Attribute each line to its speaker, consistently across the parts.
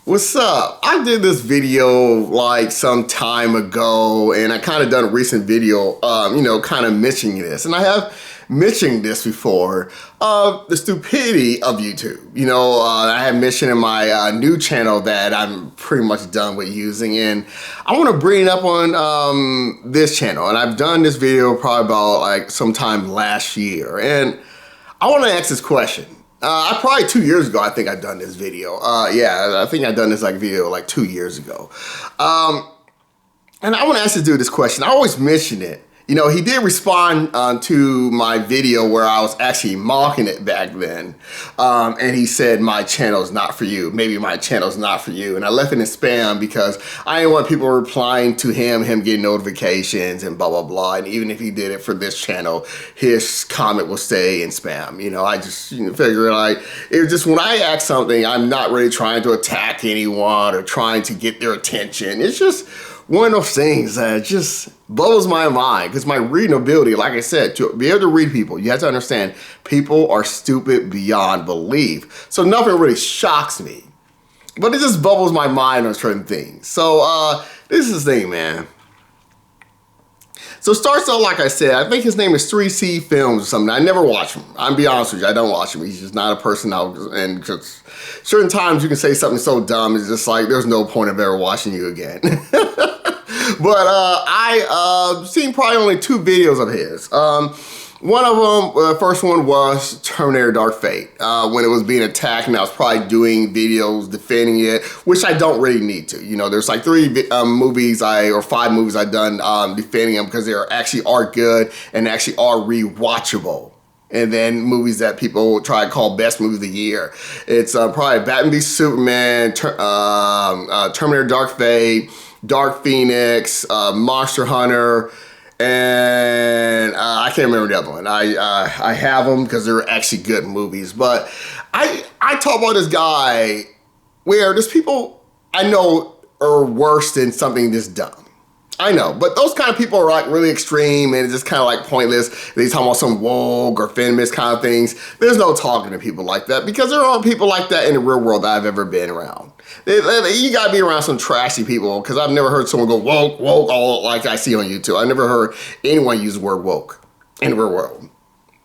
Speaker 1: What's up? I did this video like some time ago, and I kind of done a recent video, kind of mentioning this. And I have mentioned this before, the stupidity of YouTube. I have mentioned in my new channel that I'm pretty much done with using, and I want to bring it up on this channel. And I've done this video probably about like sometime last year, and I want to ask this question. Probably 2 years ago, I think I've done this video. I think I've done this video like 2 years ago. And I want to ask this dude this question. I always mention it. He did respond to my video where I was actually mocking it back then. And he said, my channel is not for you. Maybe my channel is not for you. And I left it in spam because I didn't want people replying to him getting notifications and blah, blah, blah. And even if he did it for this channel, his comment will stay in spam. I just figure like, it was just when I ask something, I'm not really trying to attack anyone or trying to get their attention. It's just one of those things that just blows my mind, because my reading ability, like I said, to be able to read people, you have to understand people are stupid beyond belief. So nothing really shocks me, but it just bubbles my mind on certain things. So this is the thing, man. So it starts out, like I said, I think his name is 3C Films or something. I never watch him. I'll be honest with you, I don't watch him. He's just not a person and just certain times you can say something so dumb, it's just like, there's no point of ever watching you again. But I seen probably only 2 videos of his. One of them, the first one was Terminator Dark Fate, when it was being attacked, and I was probably doing videos defending it, which I don't really need to. There's like 3 movies or 5 movies I've done defending them because they are good and actually are rewatchable. And then movies that people try to call best movie of the year. It's probably Batman v Superman, Terminator Dark Fate, Dark Phoenix, Monster Hunter, and I can't remember the other one. I have them because they're actually good movies. But I talk about this guy where there's people I know are worse than something this dumb. I know, but those kind of people are like really extreme and it's just kind of like pointless. They talk about some woke or feminist kind of things. There's no talking to people like that because there aren't people like that in the real world that I've ever been around. You gotta be around some trashy people because I've never heard someone go woke, all like I see on YouTube. I've never heard anyone use the word woke in the real world.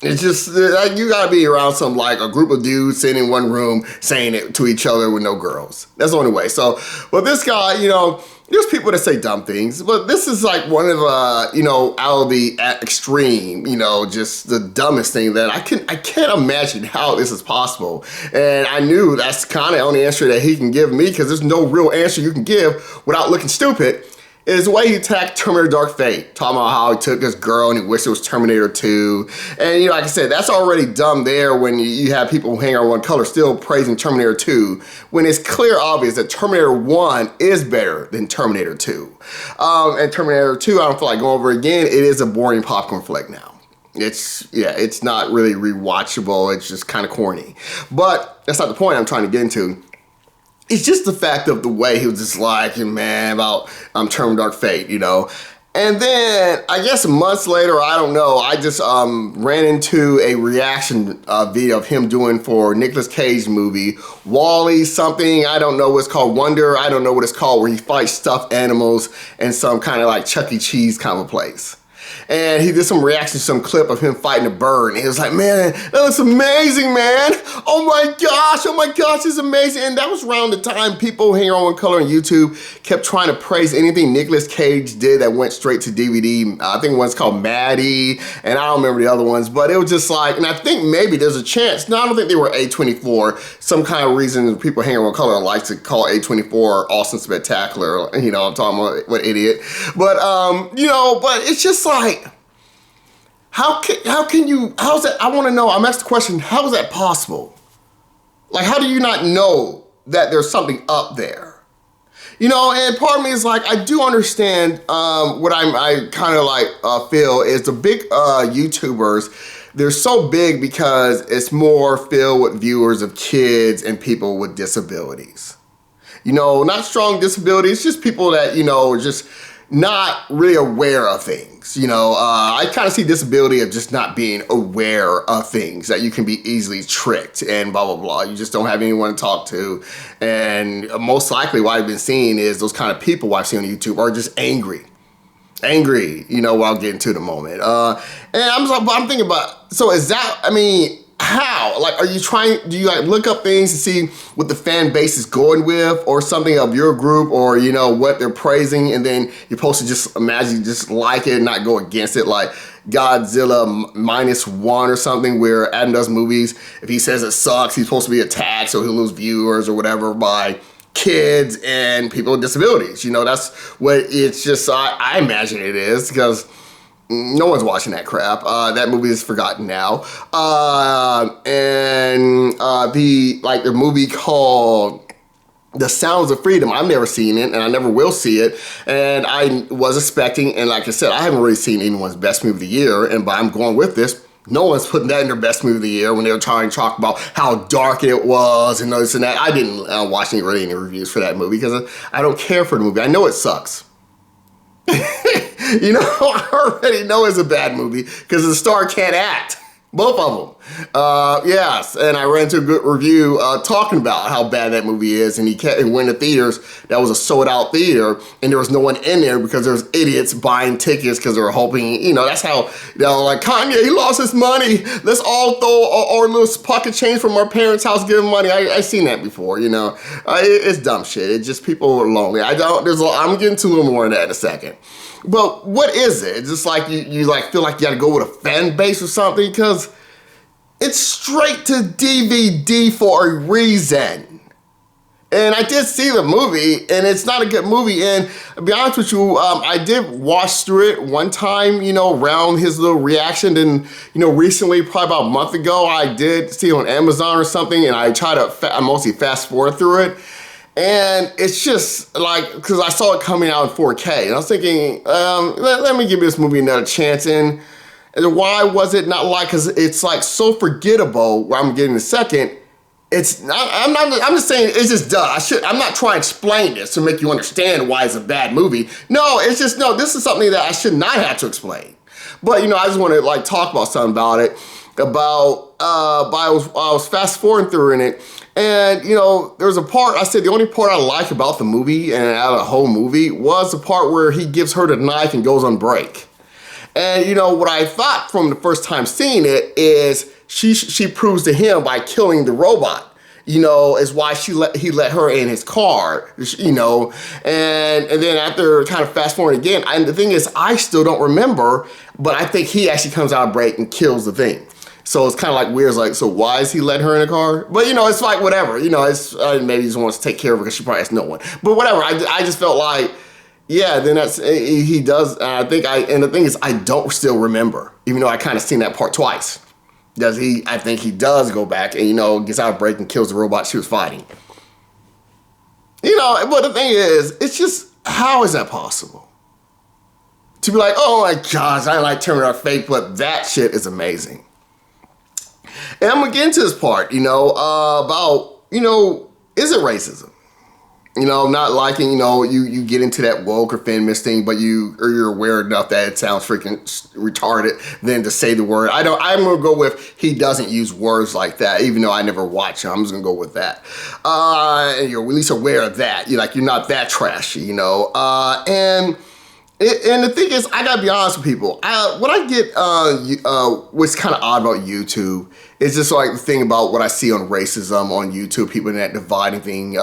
Speaker 1: It's just, you gotta be around some like a group of dudes sitting in one room saying it to each other with no girls. That's the only way. So, but this guy, there's people that say dumb things, but this is like one of out of the extreme, just the dumbest thing that I can't imagine how this is possible. And I knew that's kind of the only answer that he can give me because there's no real answer you can give without looking stupid. Is the way he attacked Terminator Dark Fate, talking about how he took this girl and he wished it was Terminator 2. And like I said, that's already dumb there when you have people who hang on one color still praising Terminator 2, when it's clear obvious that Terminator 1 is better than Terminator 2. And Terminator 2, I don't feel like going over again, it is a boring popcorn flick now. It's not really rewatchable, it's just kind of corny. But that's not the point I'm trying to get into. It's just the fact of the way he was just like, man, about Terminator Dark Fate, And then, I guess months later, I don't know, I just ran into a reaction video of him doing for Nicolas Cage movie, WALL-E something, I don't know what it's called, Wonder, I don't know what it's called, where he fights stuffed animals in some kind of like Chuck E. Cheese kind of place. And he did some reaction to some clip of him fighting a bird. And he was like, man, that looks amazing, man. Oh my gosh, it's amazing. And that was around the time people hanging on one color on YouTube kept trying to praise anything Nicolas Cage did that went straight to DVD. I think one's called Maddie, and I don't remember the other ones, but it was just like, and I think maybe there's a chance, no, I don't think they were A24, some kind of reason people hanging on one color like to call A24 Austin Spectacular, I'm talking about what idiot. But, but it's just like, how's that, I want to know, I'm asked the question, how is that possible? Like, how do you not know that there's something up there? And part of me is like, I do understand what I kind of like feel is the big YouTubers, they're so big because it's more filled with viewers of kids and people with disabilities. Not strong disabilities, just people that, just not really aware of things. You know, I kind of see disability of just not being aware of things, that you can be easily tricked and blah, blah, blah. You just don't have anyone to talk to. And most likely what I've been seeing is those kind of people I've seen on YouTube are just angry, you know, what I'll get into in a moment. And I'm thinking about, so is that, I mean, how? Like, are you trying, do you like look up things to see what the fan base is going with, or something of your group, or, you know, what they're praising, and then you're supposed to just imagine you just like it and not go against it, like Godzilla -1 or something, where Adam does movies, if he says it sucks, he's supposed to be attacked, so he'll lose viewers or whatever by kids and people with disabilities. You know, that's what it's just, I imagine it is, because no one's watching that crap. That movie is forgotten now. The movie called The Sounds of Freedom, I've never seen it, and I never will see it. And I was expecting, and like I said, I haven't really seen anyone's best movie of the year, but I'm going with this. No one's putting that in their best movie of the year when they were trying to talk about how dark it was and this and that. I didn't watch any reviews for that movie because I don't care for the movie. I know it sucks. You know, I already know it's a bad movie because the star can't act. Both of them. Yes, and I ran into a good review talking about how bad that movie is, and it went to theaters. That was a sold-out theater, and there was no one in there because there was idiots buying tickets because they were hoping, you know, that's how, you know, like, Kanye, he lost his money. Let's all throw our little pocket change from our parents' house, give him money. I've seen that before, you know. It's dumb shit. It's just people are lonely. I'm getting to a little more of that in a second. But what is it? It's just like you like feel like you got to go with a fan base or something, because it's straight to DVD for a reason. And I did see the movie, and it's not a good movie. And to be honest with you, I did watch through it one time, you know, around his little reaction. And, you know, recently, probably about a month ago, I did see it on Amazon or something, and I tried to mostly fast forward through it. And it's just like, because I saw it coming out in 4K, and I was thinking, let me give this movie another chance. And why was it not like, because it's like so forgettable, where I'm getting a second. It's not, I'm just saying, it's just duh. I'm not trying to explain this to make you understand why it's a bad movie. No, it's just, no, this is something that I should not have to explain. But, you know, I just want to like talk about something about it, I was fast forwarding through in it. And, you know, there's a part, I said the only part I like about the movie and out of the whole movie was the part where he gives her the knife and goes on break. And, you know, what I thought from the first time seeing it is she proves to him by killing the robot, you know, is why he let her in his car, you know. And then after kind of fast forward again, and the thing is, I still don't remember, but I think he actually comes out of break and kills the thing. So it's kind of like weird. It's like, so why is he letting her in the car? But, you know, it's like whatever. You know, it's maybe he just wants to take care of her because she probably has no one. But whatever. I just felt like, yeah, then he does. And the thing is, I don't still remember, even though I kind of seen that part twice. I think he does go back and, you know, gets out of break and kills the robot she was fighting. You know, but the thing is, it's just, how is that possible? To be like, oh my gosh, I like Terminator fake, but that shit is amazing. And I'm gonna get into this part, you know, about, you know, is it racism? You know, not liking, you know, you get into that woke or feminist thing, but you're aware enough that it sounds freaking retarded than to say the word. I'm gonna go with, he doesn't use words like that, even though I never watch him. I'm just gonna go with that. And you're at least aware of that. You're not that trashy, you know. And the thing is, I gotta be honest with people. What I get, what's kind of odd about YouTube is just like the thing about what I see on racism on YouTube, people in that dividing thing.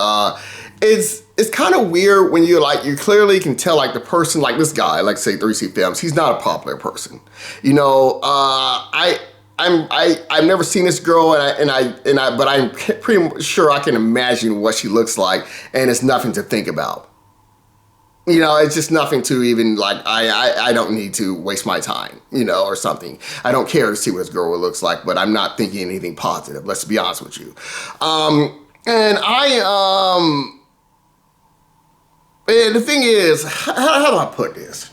Speaker 1: It's kind of weird when you clearly can tell like the person, like this guy, like say 3C Films, he's not a popular person. You know, I've never seen this girl, but I'm pretty sure I can imagine what she looks like, and it's nothing to think about. You know, it's just nothing to even, like, I don't need to waste my time, you know, or something. I don't care to see what this girl looks like, but I'm not thinking anything positive, let's be honest with you. And the thing is, how do I put this?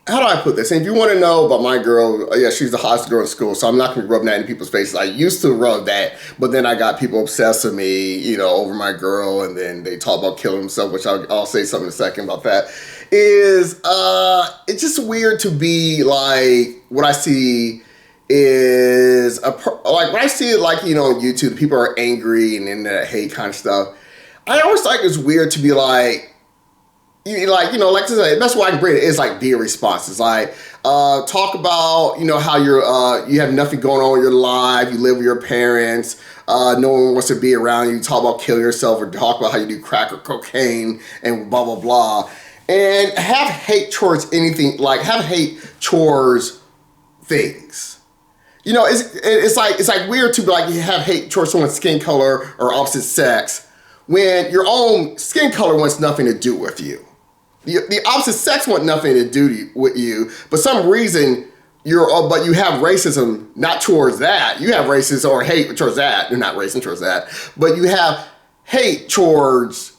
Speaker 1: how do I put this? And if you want to know about my girl, yeah, she's the hottest girl in school, so I'm not going to be rubbing that in people's faces. I used to rub that, but then I got people obsessed with me, over my girl, and then they talk about killing themselves, which I'll say something in a second about that. It's just weird to be like, what I see is, like, when I see it, like, on YouTube, people are angry and in that hate kind of stuff. I always like it's weird to be like I said, that's why I can bring it is like be a response. It's like, talk about, how you have nothing going on in your life, you live with your parents, no one wants to be around you, talk about killing yourself or talk about how you do crack or cocaine and blah, blah, blah. And have hate towards anything, like have hate towards things. It's like weird to be like, you have hate towards someone's skin color or opposite sex when your own skin color wants nothing to do with you. The opposite sex want nothing to do with you, but some reason but you have racism not towards that. You have racism or hate towards that. You're not racist towards that, but you have hate towards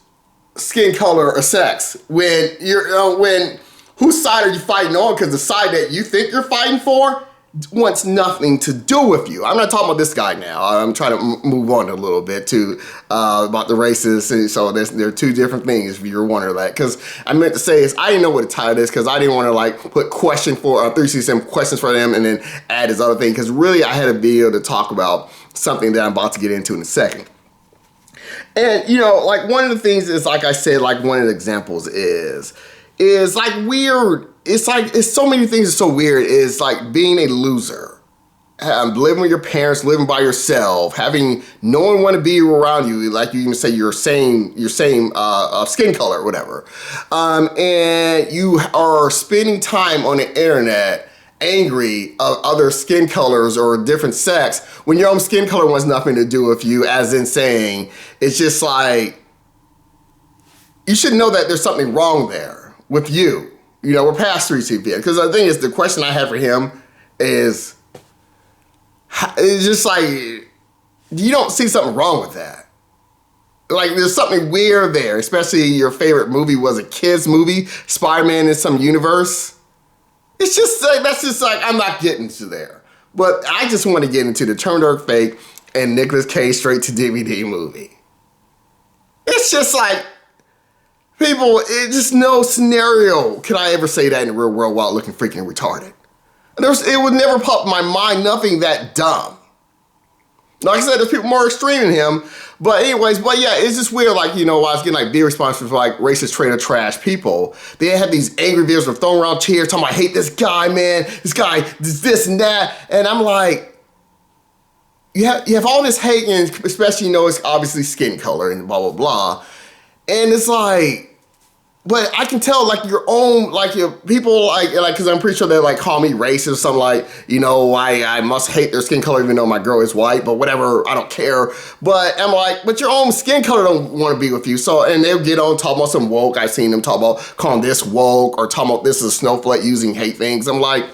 Speaker 1: skin color or sex. When whose side are you fighting on? Because the side that you think you're fighting for wants nothing to do with you. I'm not talking about this guy now. I'm trying to move on a little bit to about the racists. And so there are two different things if you're wondering that. Because I meant to say is I didn't know what the title is because I didn't want to like put question for 367 questions for them and then add this other thing. Because really I had a video to talk about something that I'm about to get into in a second. And like one of the things is like I said, like one of the examples is like weird. It's so many things are so weird. It's like being a loser, living with your parents, living by yourself, having no one want to be around you. Like you even say your same skin color or whatever. And you are spending time on the internet angry of other skin colors or different sex when your own skin color wants nothing to do with you, as in saying, it's just like, you should know that there's something wrong there with you. We're past 3CP. Because the thing is, the question I have for him is just like, you don't see something wrong with that. Like, there's something weird there, especially your favorite movie was a kid's movie, Spider-Man in some universe. It's just like, that's just like, I'm not getting to there. But I just want to get into the Turn Dark Fate and Nicolas Cage straight to DVD movie. It's just like, people, it's just no scenario could I ever say that in the real world while looking freaking retarded. It would never pop in my mind, nothing that dumb. Like I said, there's people more extreme than him. But anyways, yeah, it's just weird, like, I was getting like big responses for like racist traitor trash people. They have these angry videos of throwing around chairs, talking about, I hate this guy, man. This guy, this and that. And I'm like, you have all this hate, and especially, it's obviously skin color and blah, blah, blah. And it's like, but I can tell, like, your own, like, your people, like, because I'm pretty sure they, like, call me racist or something like, I must hate their skin color even though my girl is white, but whatever, I don't care. But I'm like, but your own skin color don't want to be with you. So, and they'll get on talking about some woke. I've seen them talk about calling this woke or talking about this is a snowflake using hate things. I'm like,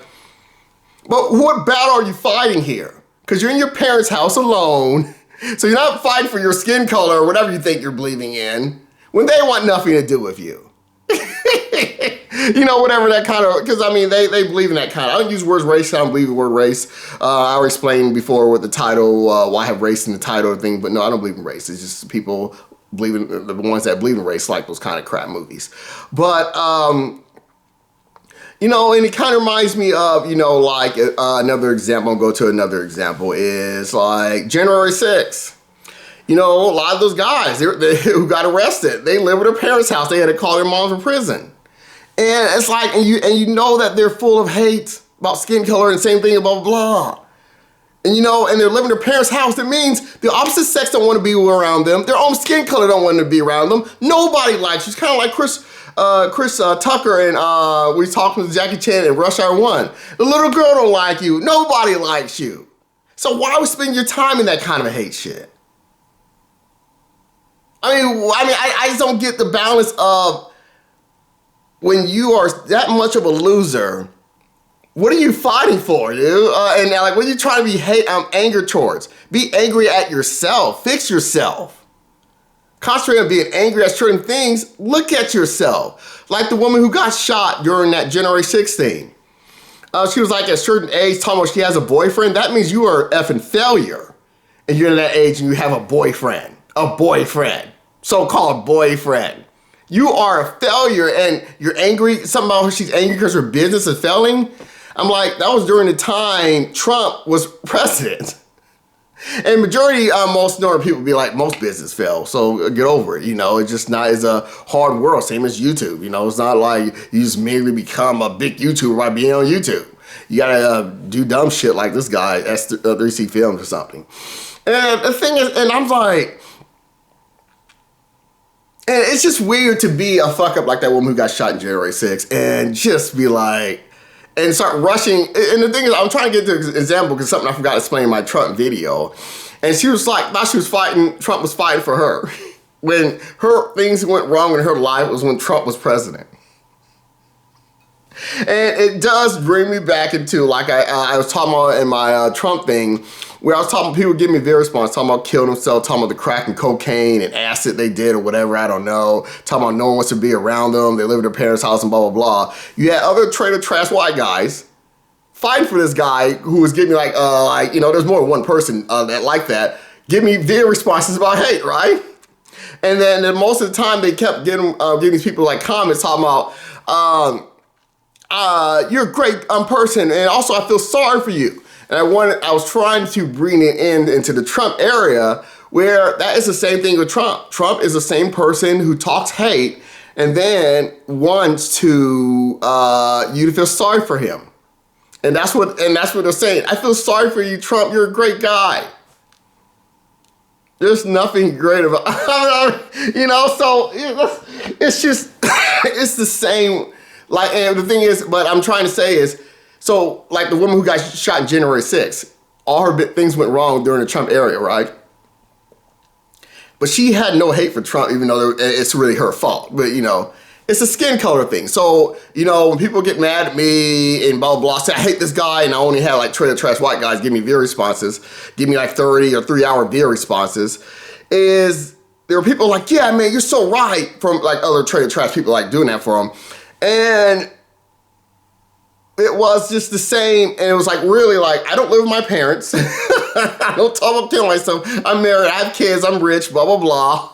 Speaker 1: but what battle are you fighting here? Because you're in your parents' house alone. So you're not fighting for your skin color or whatever you think you're believing in when they want nothing to do with you. Whatever that kind of, because I mean, they believe in that kind of, I don't use words race, I don't believe the word race. I already explained before with the title, why I have race in the title and thing, but no, I don't believe in race. It's just people believe in, the ones that believe in race like those kind of crap movies. But, and it kind of reminds me of, like another example, I'll go to another example, is like January 6th. A lot of those guys who got arrested, they lived at their parents' house. They had to call their moms from prison. And it's like, and you know that they're full of hate about skin color and same thing, blah, blah, blah. And and they're living in their parents' house. That means the opposite sex don't want to be around them. Their own skin color don't want to be around them. Nobody likes you. It's kind of like Chris Tucker and we talking to Jackie Chan in Rush Hour 1. The little girl don't like you. Nobody likes you. So why would you spend your time in that kind of hate shit? I just don't get the balance of when you are that much of a loser, what are you fighting for, dude? And like, what are you trying to be anger towards? Be angry at yourself. Fix yourself. concentrate on being angry at certain things, look at yourself. Like the woman who got shot during that January 6th thing. She was like at a certain age, talking about she has a boyfriend. That means you are an effing failure. And you're in that age and you have a boyfriend. A boyfriend. So-called boyfriend. You are a failure and you're angry. Something about her, she's angry because her business is failing. I'm like, that was during the time Trump was president. And majority, most normal people be like, most business fail, so get over it. You know, it's just not, it's a hard world, same as YouTube. You know, it's not like you just merely become a big YouTuber by being on YouTube. You gotta do dumb shit like this guy, S3C Films or something. And the thing is, and I'm like, and it's just weird to be a fuck up like that woman who got shot in January 6th and just be like, and start rushing. And the thing is, I'm trying to get to an example because something I forgot to explain in my Trump video. And she was like, thought she was fighting, Trump was fighting for her. When her things went wrong in her life was when Trump was president. And it does bring me back into, like I was talking about in my Trump thing, where I was talking, people give me their response, talking about killing themselves, talking about the crack and cocaine and acid they did or whatever, I don't know, talking about no one wants to be around them, they live in their parents' house and blah, blah, blah. You had other traitor trash white guys fighting for this guy who was giving me like, you know, there's more than one person that like that, give me their responses about hate, right? And then most of the time they kept getting these people like comments talking about, you're a great person, and also I feel sorry for you. And I was trying to bring it into the Trump area, where that is the same thing with Trump. Trump is the same person who talks hate and then wants to you to feel sorry for him. And that's what they're saying. I feel sorry for you, Trump. You're a great guy. There's nothing great about, you know. So it's just it's the same. Like, and the thing is, but I'm trying to say is, so like the woman who got shot in January 6th, all her things went wrong during the Trump era, right? But she had no hate for Trump, even though it's really her fault. But, you know, it's a skin color thing. So, you know, when people get mad at me and blah, blah, say, I hate this guy, and I only have like traitor trash white guys give me view responses, give me like 30 or 3-hour view responses, is there were people like, yeah, man, you're so right, from like other traitor trash people like doing that for them. And it was just the same, and it was like really like, I don't live with my parents. I don't talk about killing myself. I'm married, I have kids, I'm rich, blah, blah, blah.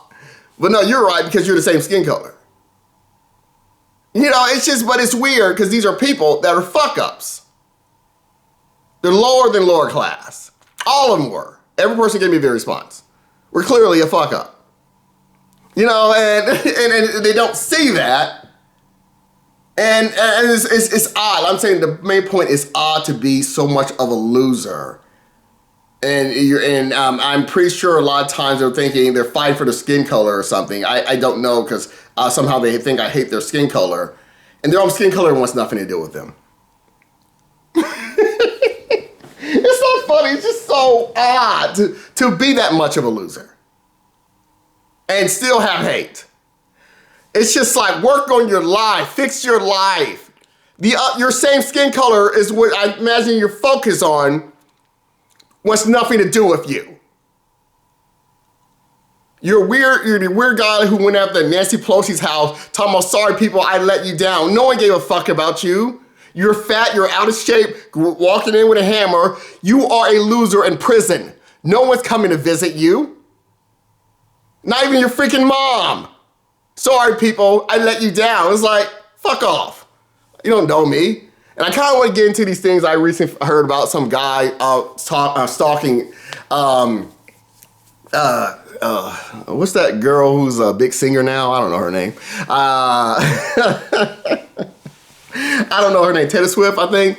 Speaker 1: But no, you're right because you're the same skin color. You know, it's just, but it's weird because these are people that are fuck-ups. They're lower than lower class. All of them were. Every person gave me their response. We're clearly a fuck-up. You know, and they don't see that. And it's odd. I'm saying the main point is odd to be so much of a loser. And I'm pretty sure a lot of times they're thinking they're fighting for the skin color or something. I don't know, because somehow they think I hate their skin color. And their own skin color wants nothing to do with them. It's so funny. It's just so odd to be that much of a loser. And still have hate. It's just like, work on your life, fix your life. Your same skin color is what I imagine your focus on, wants nothing to do with you. You're the weird guy who went after Nancy Pelosi's house talking about, sorry people, I let you down. No one gave a fuck about you. You're fat, you're out of shape, walking in with a hammer. You are a loser in prison. No one's coming to visit you. Not even your freaking mom. Sorry, people, I let you down. It's like, fuck off. You don't know me. And I kind of want to get into these things I recently heard about some guy stalking, what's that girl who's a big singer now? I don't know her name. I don't know her name, Taylor Swift, I think.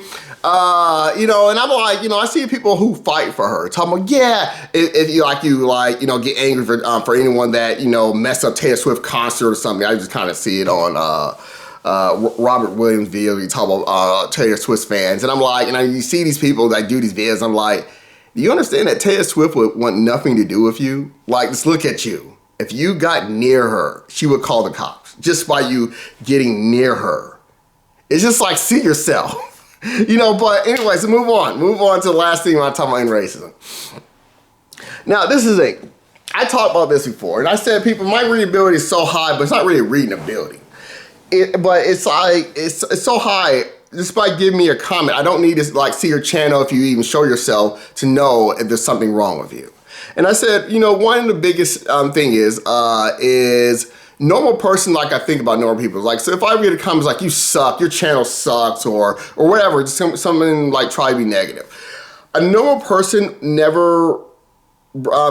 Speaker 1: You know, and I'm like, you know, I see people who fight for her, talking about, yeah, if you you know, get angry for anyone that, you know, messed up Taylor Swift concert or something. I just kind of see it on Robert Williams' video. You talk about Taylor Swift fans, and I'm like, and you see these people that do these videos. I'm like, do you understand that Taylor Swift would want nothing to do with you? Like, just look at you. If you got near her, she would call the cops just by you getting near her. It's just like, see yourself. You know, but anyways, move on. Move on to the last thing when I'm talking about racism. Now, this is I talked about this before, and I said, people, my readability is so high, but it's not really a reading ability. But it's like, it's so high, just by giving me a comment. I don't need to like see your channel if you even show yourself to know if there's something wrong with you. And I said, you know, one of the biggest thing is normal person, like I think about normal people. Like, so if I read a comment like, you suck, your channel sucks, or whatever, something like try to be negative. A normal person never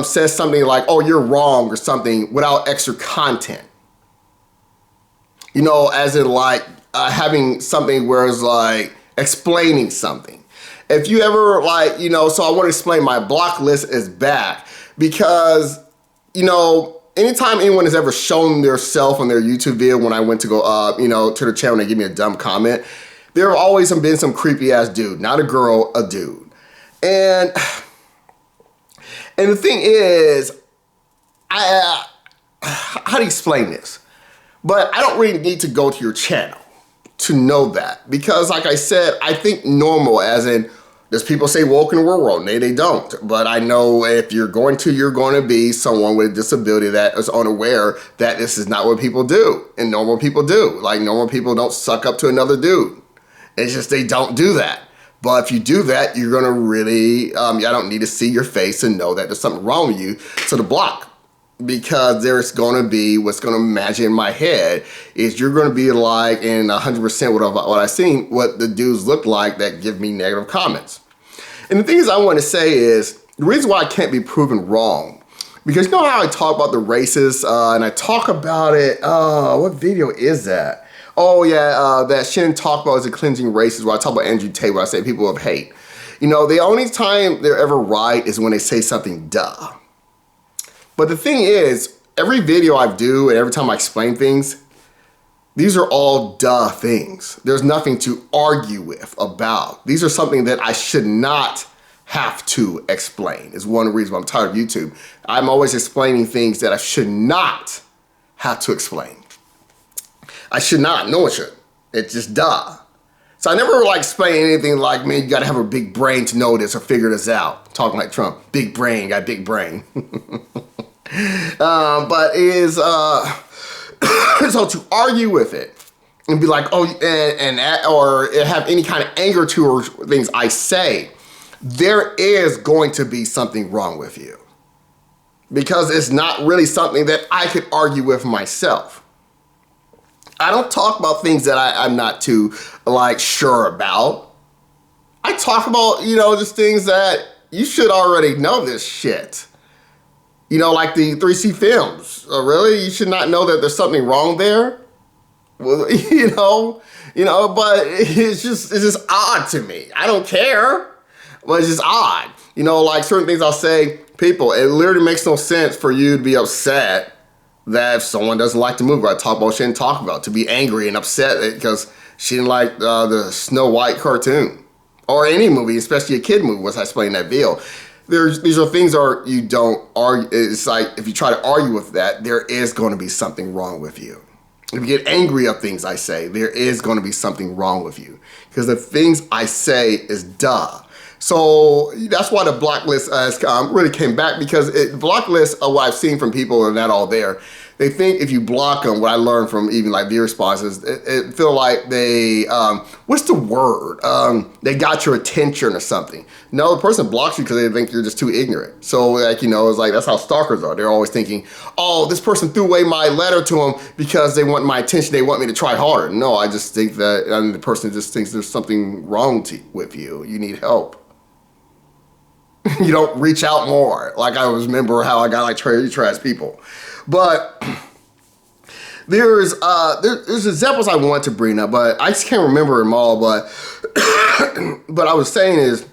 Speaker 1: says something like, oh, you're wrong or something without extra content. You know, as in like having something where it's like explaining something. If you ever like, you know, so I want to explain my block list is back because, you know, anytime anyone has ever shown their self on their YouTube video when I went to go, you know, to the channel and they give me a dumb comment, there have always been some creepy ass dude, not a girl, a dude. And the thing is, how do you explain this? But I don't really need to go to your channel to know that. Because like I said, I think normal as in, there's people say woke in the world. No, they don't. But I know if you're going to be someone with a disability that is unaware that this is not what people do. And normal people do. Like normal people don't suck up to another dude. It's just they don't do that. But if you do that, you're gonna really, I don't need to see your face and know that there's something wrong with you to the block. Because there's gonna be, what's gonna imagine in my head is you're gonna be like in 100% what I've seen, what the dudes look like that give me negative comments. And the things I wanna say is, the reason why I can't be proven wrong, because you know how I talk about the races, and I talk about it, what video is that? Oh yeah, that Shannon talked about is the cleansing races, where I talk about Andrew Tate, where I say people of hate. You know, the only time they're ever right is when they say something duh. But the thing is, every video I do and every time I explain things, these are all duh things. There's nothing to argue with about. These are something that I should not have to explain. Is one reason why I'm tired of YouTube. I'm always explaining things that I should not have to explain. I should not, no one should. It's just duh. So I never like explain anything like, man, you gotta have a big brain to know this or figure this out. Talking like Trump, big brain, got big brain. But it is, so to argue with it and be like, oh, or have any kind of anger to things I say, there is going to be something wrong with you. Because it's not really something that I could argue with myself. I don't talk about things that I'm not too like sure about. I talk about, you know, just things that you should already know this shit. You know, like the 3C films. Oh, really? You should not know that there's something wrong there? Well, you know, but it's just odd to me. I don't care, but it's just odd. You know, like certain things I'll say, people, it literally makes no sense for you to be upset that if someone doesn't like the movie I talk about, she didn't talk about, to be angry and upset because she didn't like the Snow White cartoon or any movie, especially a kid movie, was I explaining that video. These are things that you don't argue. It's like if you try to argue with that, there is going to be something wrong with you. If you get angry at things I say, there is going to be something wrong with you because the things I say is duh. So that's why the block list has really came back, because the block list of what I've seen from people are not all there. They think if you block them, what I learned from even like viewer responses, it feel like they, what's the word? They got your attention or something. No, the person blocks you because they think you're just too ignorant. So like, you know, it's like, that's how stalkers are. They're always thinking, oh, this person threw away my letter to them because they want my attention. They want me to try harder. No, I just think that the person just thinks there's something wrong with you. You need help. You don't reach out more. Like I remember how I got like trash people. But there's examples I want to bring up, but I just can't remember them all. But but I was saying is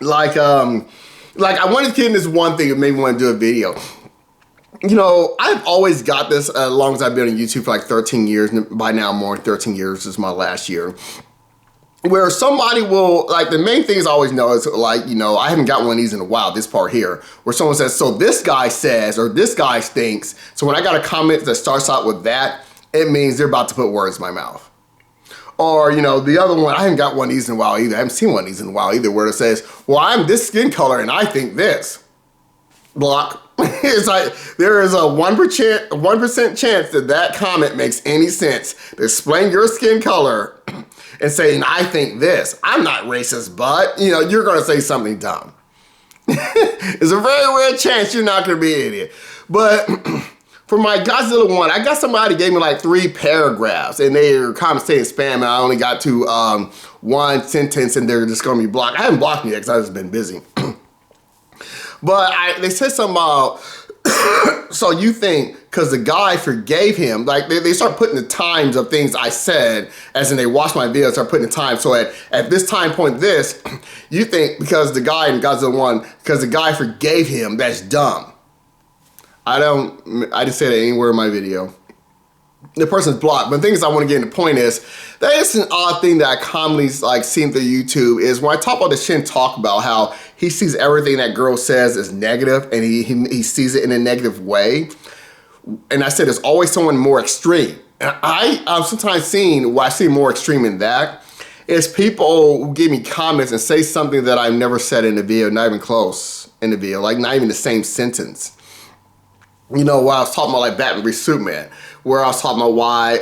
Speaker 1: like I wanted to get in this one thing that made me want to do a video. You know, I've always got this as long as I've been on YouTube for like 13 years. And by now more than 13 years is my last year. Where somebody will, like the main things I always know is like, you know, I haven't got one of these in a while, this part here, where someone says, so this guy says, or this guy thinks. So when I got a comment that starts out with that, it means they're about to put words in my mouth. Or, you know, the other one, I haven't got one of these in a while either. I haven't seen one of these in a while either, where it says, well, I'm this skin color and I think this. Block. It's like there is a 1% chance that that comment makes any sense. To explain your skin color and saying, I think this. I'm not racist, but, you know, you're going to say something dumb. It's a very rare chance you're not going to be an idiot. But for my Godzilla one, I got somebody gave me like 3 paragraphs and they were commenting spam and I only got to 1 sentence and they're just going to be blocked. I haven't blocked me yet because I've just been busy. But they said something about, so you think, because the guy forgave him, like they start putting the times of things I said, as in they watched my video, start putting the time. So at this time point, you think because the guy in Godzilla 1, because the guy forgave him, that's dumb. I didn't say that anywhere in my video. The person's blocked. But the thing is I want to get in the point is, that is an odd thing that I commonly like seeing through YouTube is when I talk about the Shin talk about how he sees everything that girl says as negative and he sees it in a negative way. And I said there's always someone more extreme. And I've sometimes seen, what I see more extreme in that, is people who give me comments and say something that I've never said in the video, not even close in the video, like not even the same sentence. You know, while I was talking about like Batman v Superman, where I was talking about why,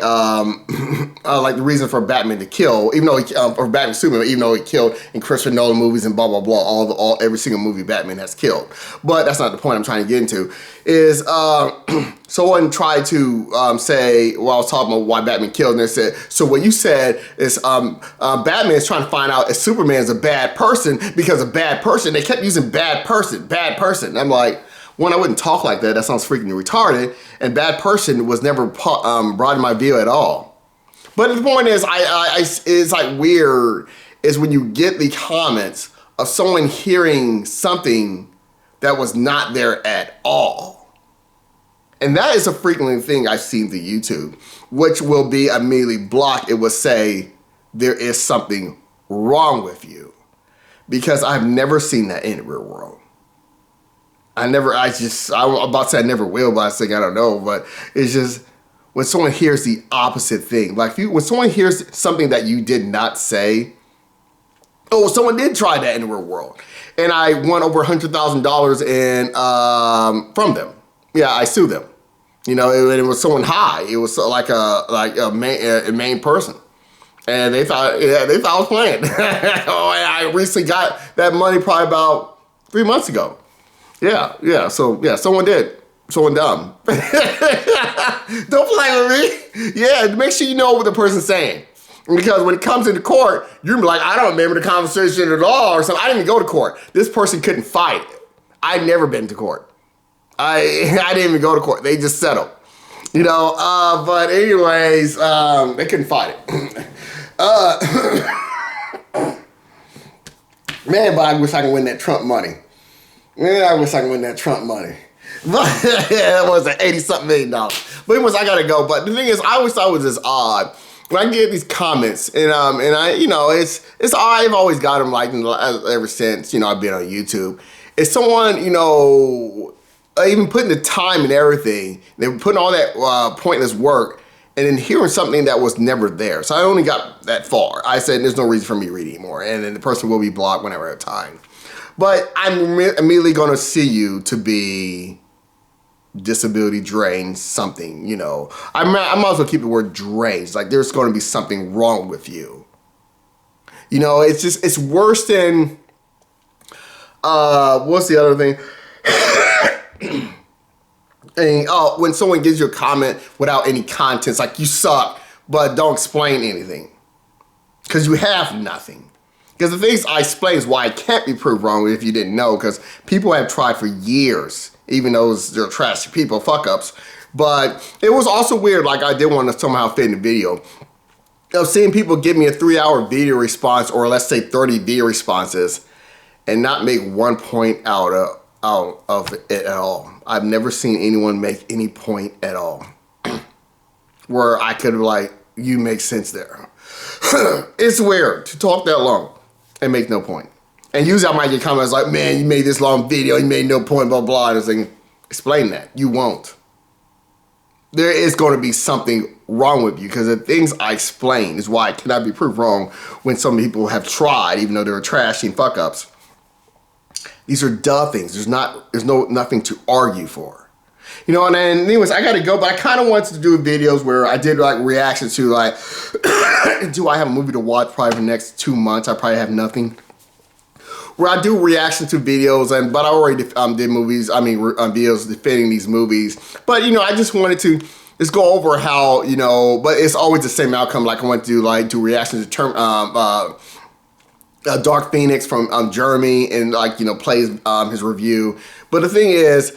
Speaker 1: like the reason for Batman to kill, even though or Batman Superman, even though he killed in Christopher Nolan movies and blah blah blah, every single movie Batman has killed. But that's not the point I'm trying to get into. Is someone tried to say, well, I was talking about why Batman killed, and they said, so what you said is Batman is trying to find out if Superman is a bad person because a bad person. They kept using bad person. And I'm like, one, I wouldn't talk like that. That sounds freaking retarded. And bad person was never brought in my video at all. But the point is, it's like weird is when you get the comments of someone hearing something that was not there at all. And that is a frequent thing I've seen through YouTube, which will be immediately blocked. It will say, there is something wrong with you. Because I've never seen that in the real world. I'm about to say I never will, but I think I don't know. But it's just when someone hears the opposite thing, like when someone hears something that you did not say, oh, someone did try that in the real world, and I won over $100,000 in from them. Yeah, I sued them. You know, it was someone high. It was like a main person, and they thought I was playing. Oh, and I recently got that money probably about 3 months ago. Yeah, so yeah, someone did. Someone dumb. Don't play with me. Yeah, make sure you know what the person's saying. Because when it comes into court, you're like, I don't remember the conversation at all or something. I didn't even go to court. This person couldn't fight. I'd never been to court. I didn't even go to court. They just settled. You know, but anyways, they couldn't fight it. Man, but I wish I could win that Trump money. Man, I wish I could win that Trump money. But that was an $80-something million. But anyways, I gotta go. But the thing is, I always thought it was just odd when I get these comments, and I, you know, it's I've always got them like ever since, you know, I've been on YouTube. It's someone, you know, even putting the time and everything, they were putting all that pointless work, and then hearing something that was never there. So I only got that far. I said, there's no reason for me to read anymore, and then the person will be blocked whenever I have time. But I'm immediately going to see you to be disability drained something, you know. I might as well keep the word drained. Like there's going to be something wrong with you. You know, it's just, it's worse than, what's the other thing? And, when someone gives you a comment without any contents, like you suck, but don't explain anything. Because you have nothing. Because the things I explain is why I can't be proved wrong if you didn't know, because people have tried for years, even though they're trashy people, fuck-ups. But it was also weird, like I did want to somehow fit in the video, of seeing people give me a 3-hour video response, or let's say 30 video responses, and not make one point out of it at all. I've never seen anyone make any point at all. Where I could like, you make sense there. It's weird to talk that long and make no point. And usually I might get comments like, man, you made this long video, you made no point, blah, blah. And it's like, explain that. You won't. There is going to be something wrong with you, because the things I explain is why I cannot be proved wrong when some people have tried, even though they were trashy and fuck-ups. These are duh things. There's nothing to argue for. You know, and then anyways, I gotta go, but I kind of wanted to do videos where I did like reactions to like, do I have a movie to watch probably for the next 2 months? I probably have nothing. Where I do reactions to videos, but I already did movies, videos defending these movies. But, you know, I just wanted to just go over how, you know, but it's always the same outcome. Like I want to do reactions to Dark Phoenix from Jeremy, and like, you know, plays his review. But the thing is,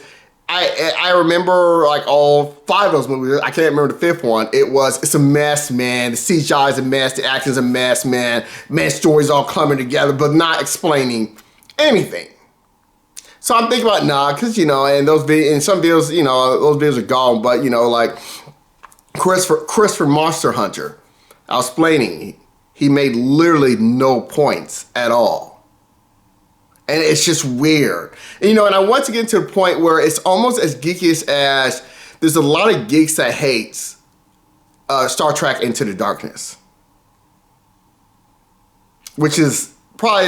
Speaker 1: I remember like all 5 of those movies. I can't remember the 5th one. It's a mess, man. The CGI is a mess. The action's a mess, man. Man, stories all coming together, but not explaining anything. So I'm thinking about because, you know, and some videos, you know, those videos are gone. But, you know, like Christopher Monster Hunter, I was explaining, he made literally no points at all. And it's just weird. And, you know, and I want to get to the point where it's almost as geeky as there's a lot of geeks that hates Star Trek Into the Darkness, which is probably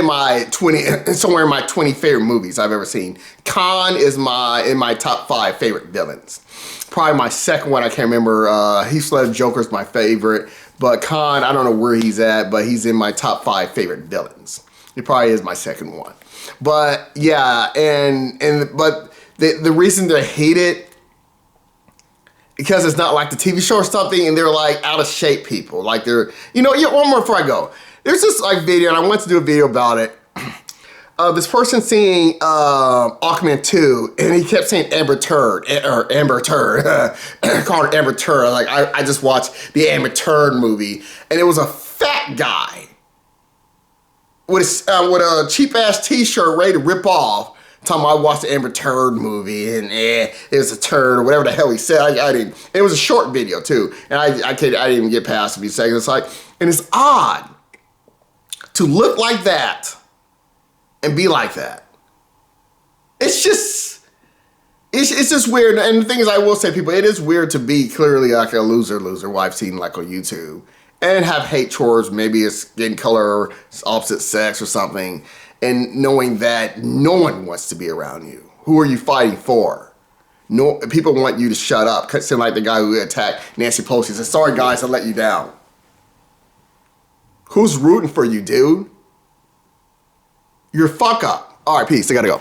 Speaker 1: somewhere in my 20 favorite movies I've ever seen. Khan is in my top 5 favorite villains. Probably my second one, I can't remember. Heath Ledger Joker's my favorite, but Khan, I don't know where he's at, but he's in my top 5 favorite villains. He probably is my second one. But yeah, but the reason they hate it, because it's not like the TV show or something, and they're like out of shape people. Like they're, you know, one more before I go. There's this like video, and I want to do a video about it. This person seeing Aquaman 2, and he kept saying Amber Turd, or Amber Turd, called her Amber Turd. Like I just watched the Amber Turd movie, and it was a fat guy with a cheap ass T-shirt ready to rip off. Talking about I watched the Amber Turd movie and it was a turd or whatever the hell he said. I didn't. It was a short video too, and I didn't even get past a few seconds. It's like, and it's odd to look like that and be like that. It's just weird. And the thing is, I will say, people, it is weird to be clearly like a loser, what I've seen like on YouTube, and have hate towards maybe it's skin color, opposite sex or something, and knowing that no one wants to be around you. Who are you fighting for? No, people want you to shut up. Seem like the guy who attacked Nancy Pelosi said, sorry guys, I let you down. Who's rooting for you, dude? You're a fuck up. All right, peace, I gotta go.